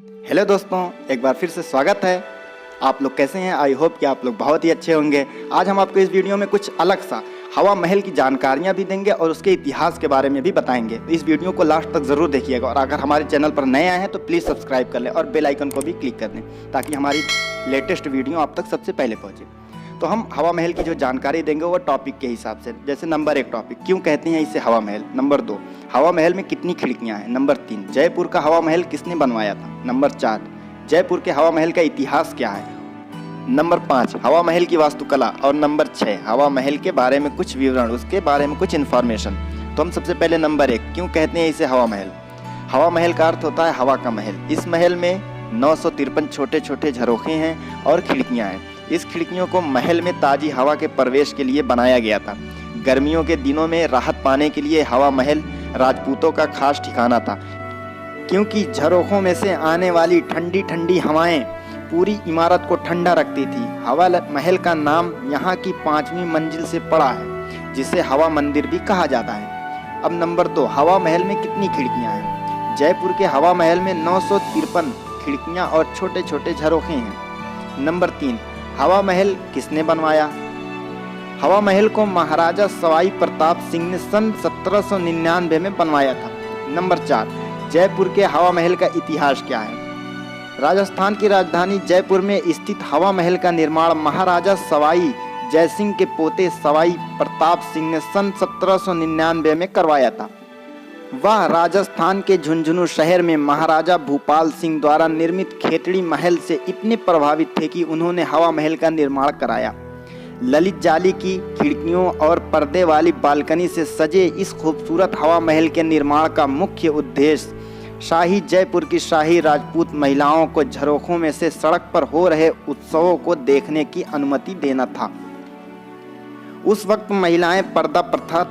Hello दोस्तों, एक बार फिर से स्वागत है। आप लोग कैसे हैं? आई होप कि आप लोग बहुत ही अच्छे होंगे। आज हम आपको इस वीडियो में कुछ अलग सा हवा महल की जानकारियां भी देंगे और उसके इतिहास के बारे में भी बताएंगे। तो इस वीडियो को लास्ट तक ज़रूर देखिएगा और अगर हमारे चैनल पर नए आए हैं तो प्लीज़ सब्सक्राइब कर लें और बेल आइकन को भी क्लिक कर दें ताकि हमारी लेटेस्ट वीडियो आप तक सबसे पहले पहुँचे। तो हम हवा महल की जो जानकारी देंगे वो टॉपिक के हिसाब से, जैसे नंबर 1 टॉपिक, क्यों कहते हैं इसे हवा महल। नंबर 2, हवा महल में कितनी खिड़कियां हैं। नंबर 3, जयपुर का हवा महल किसने बनवाया था। नंबर 4, जयपुर के हवा महल का इतिहास क्या है। नंबर 5, हवा महल की वास्तुकला। और नंबर 6, हवा महल के बारे में कुछ विवरण, उसके बारे में कुछ इन्फॉर्मेशन। तो हम सबसे पहले नंबर 1, क्यों कहते हैं इसे हवा महल। हवा महल का अर्थ होता है हवा का महल। इस महल में 953 छोटे छोटे झरोखे हैं और खिड़कियां हैं। इस खिड़कियों को महल में ताज़ी हवा के प्रवेश के लिए बनाया गया था। गर्मियों के दिनों में राहत पाने के लिए हवा महल राजपूतों का खास ठिकाना था, क्योंकि झरोखों में से आने वाली ठंडी ठंडी हवाएं पूरी इमारत को ठंडा रखती थी। हवा महल का नाम यहाँ की 5वीं मंजिल से पड़ा है, जिसे हवा मंदिर भी कहा जाता है। अब नंबर 2, हवा महल में कितनी खिड़कियाँ हैं। जयपुर के हवा महल में 953 खिड़कियाँ और छोटे छोटे झरोखे हैं। नंबर 3, हवा महल किसने बनवाया। हवा महल को महाराजा सवाई प्रताप सिंह ने सन 1799 में बनवाया था। नंबर 4, जयपुर के हवा महल का इतिहास क्या है। राजस्थान की राजधानी जयपुर में स्थित हवा महल का निर्माण महाराजा सवाई जयसिंह के पोते सवाई प्रताप सिंह ने सन 1799 में करवाया था। वह राजस्थान के झुंझुनू शहर में महाराजा भूपाल सिंह द्वारा निर्मित खेतड़ी महल से इतने प्रभावित थे कि उन्होंने हवा महल का निर्माण कराया। ललित जाली की खिड़कियों और पर्दे वाली बालकनी से सजे इस खूबसूरत हवा महल के निर्माण का मुख्य उद्देश्य शाही जयपुर की शाही राजपूत महिलाओं को झरोखों में से सड़क पर हो रहे उत्सवों को देखने की अनुमति देना था। उस वक्त महिलाएं पर्दा प्रथा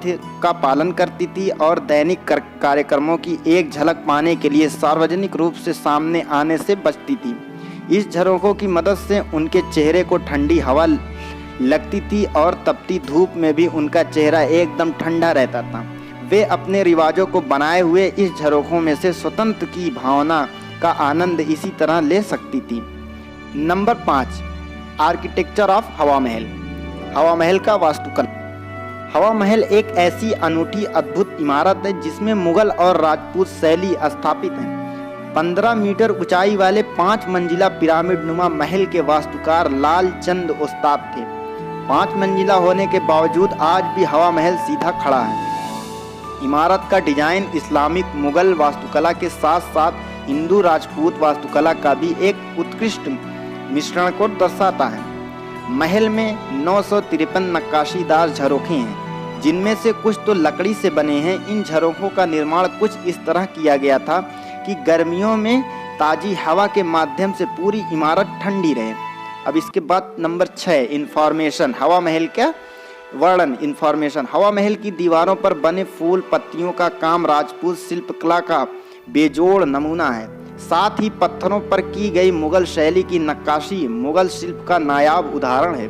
का पालन करती थी और दैनिक कार्यक्रमों की एक झलक पाने के लिए सार्वजनिक रूप से सामने आने से बचती थी। इस झरोखों की मदद से उनके चेहरे को ठंडी हवा लगती थी और तपती धूप में भी उनका चेहरा एकदम ठंडा रहता था। वे अपने रिवाजों को बनाए हुए इस झरोखों में से स्वतंत्र की भावना का आनंद इसी तरह ले सकती थी। नंबर 5, आर्किटेक्चर ऑफ हवा महल। हवा महल का वास्तुकला। हवा महल एक ऐसी अनूठी अद्भुत इमारत है जिसमें मुगल और राजपूत शैली स्थापित है। 15 मीटर ऊंचाई वाले 5 मंजिला पिरामिड नुमा महल के वास्तुकार लाल चंद उस्ताद थे। 5 मंजिला होने के बावजूद आज भी हवा महल सीधा खड़ा है। इमारत का डिजाइन इस्लामिक मुगल वास्तुकला के साथ साथ हिंदू राजपूत वास्तुकला का भी एक उत्कृष्ट मिश्रण को दर्शाता है। महल में 953 नक्काशीदार झरोखे हैं, जिनमें से कुछ तो लकड़ी से बने हैं। इन झरोखों का निर्माण कुछ इस तरह किया गया था कि गर्मियों में ताज़ी हवा के माध्यम से पूरी इमारत ठंडी रहे। अब इसके बाद नंबर 6, इंफॉर्मेशन। हवा महल का वर्णन, इंफॉर्मेशन। हवा महल की दीवारों पर बने फूल पत्तियों का काम राजपूत शिल्पकला का बेजोड़ नमूना है। साथ ही पत्थरों पर की गई मुगल शैली की नक्काशी मुगल शिल्प का नायाब उदाहरण है।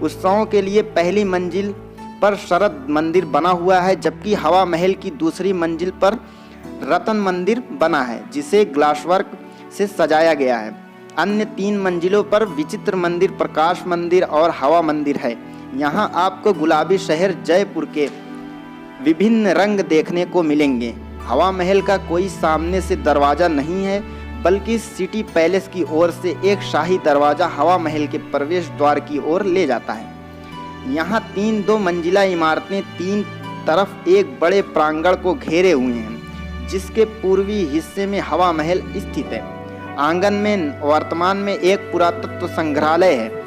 उत्सवों के लिए पहली मंजिल पर शरद मंदिर बना हुआ है, जबकि हवा महल की दूसरी मंजिल पर रतन मंदिर बना है, जिसे ग्लासवर्क से सजाया गया है। अन्य 3 मंजिलों पर विचित्र मंदिर, प्रकाश मंदिर और हवा मंदिर है। यहाँ आपको गुलाबी शहर जयपुर के विभिन्न रंग देखने को मिलेंगे। हवा महल का कोई सामने से दरवाज़ा नहीं है, बल्कि सिटी पैलेस की ओर से एक शाही दरवाज़ा हवा महल के प्रवेश द्वार की ओर ले जाता है। यहाँ 3 2 मंजिला इमारतें 3 तरफ एक बड़े प्रांगण को घेरे हुए हैं, जिसके पूर्वी हिस्से में हवा महल स्थित है। आंगन में वर्तमान में एक पुरातत्व संग्रहालय है।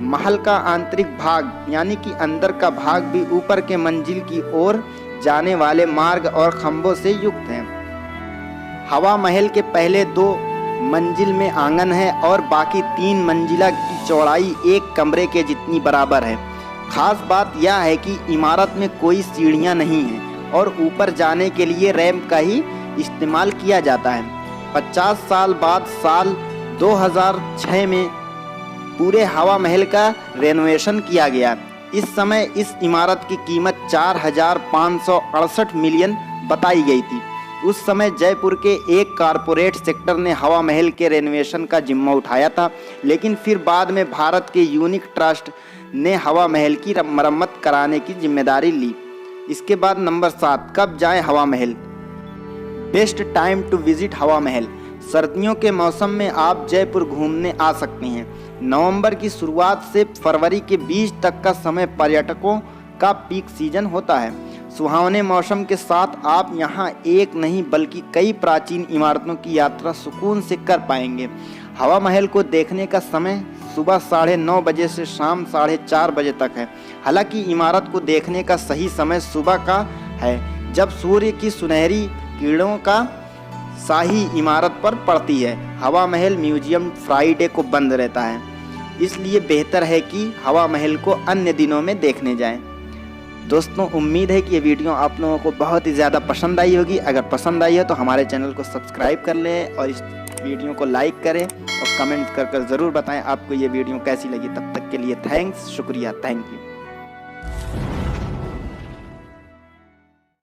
महल का आंतरिक भाग यानी कि अंदर का भाग भी ऊपर के मंजिल की ओर जाने वाले मार्ग और खंभों से युक्त है। हवा महल के पहले 2 मंजिल में आंगन है और बाकी 3 मंजिला की चौड़ाई एक कमरे के जितनी बराबर है। खास बात यह है कि इमारत में कोई सीढ़ियां नहीं है और ऊपर जाने के लिए रैंप का ही इस्तेमाल किया जाता है। 50 साल बाद साल 2006 में पूरे हवा महल का रेनोवेशन किया गया। इस समय इस इमारत की कीमत 4,568 मिलियन बताई गई थी। उस समय जयपुर के एक कारपोरेट सेक्टर ने हवा महल के रेनोवेशन का जिम्मा उठाया था, लेकिन फिर बाद में भारत के यूनिक ट्रस्ट ने हवा महल की मरम्मत कराने की जिम्मेदारी ली। इसके बाद नंबर 7, कब जाएं हवा महल। बेस्ट टाइम टू विजिट हवा महल। सर्दियों के मौसम में आप जयपुर घूमने आ सकते हैं। नवंबर की शुरुआत से फरवरी के बीच तक का समय पर्यटकों का पीक सीजन होता है। सुहावने मौसम के साथ आप यहां एक नहीं बल्कि कई प्राचीन इमारतों की यात्रा सुकून से कर पाएंगे। हवा महल को देखने का समय सुबह 9:30 बजे से शाम 4:30 बजे तक है। हालांकि इमारत को देखने का सही समय सुबह का है, जब सूर्य की सुनहरी किरणों का शाही इमारत पर पड़ती है। हवा महल म्यूजियम फ्राइडे को बंद रहता है, इसलिए बेहतर है कि हवा महल को अन्य दिनों में देखने जाएं। दोस्तों, उम्मीद है कि ये वीडियो आप लोगों को बहुत ही ज़्यादा पसंद आई होगी। अगर पसंद आई हो तो हमारे चैनल को सब्सक्राइब कर लें और इस वीडियो को लाइक करें और कमेंट कर ज़रूर बताएं आपको ये वीडियो कैसी लगी। तब तक के लिए थैंक्स, शुक्रिया, थैंक यू।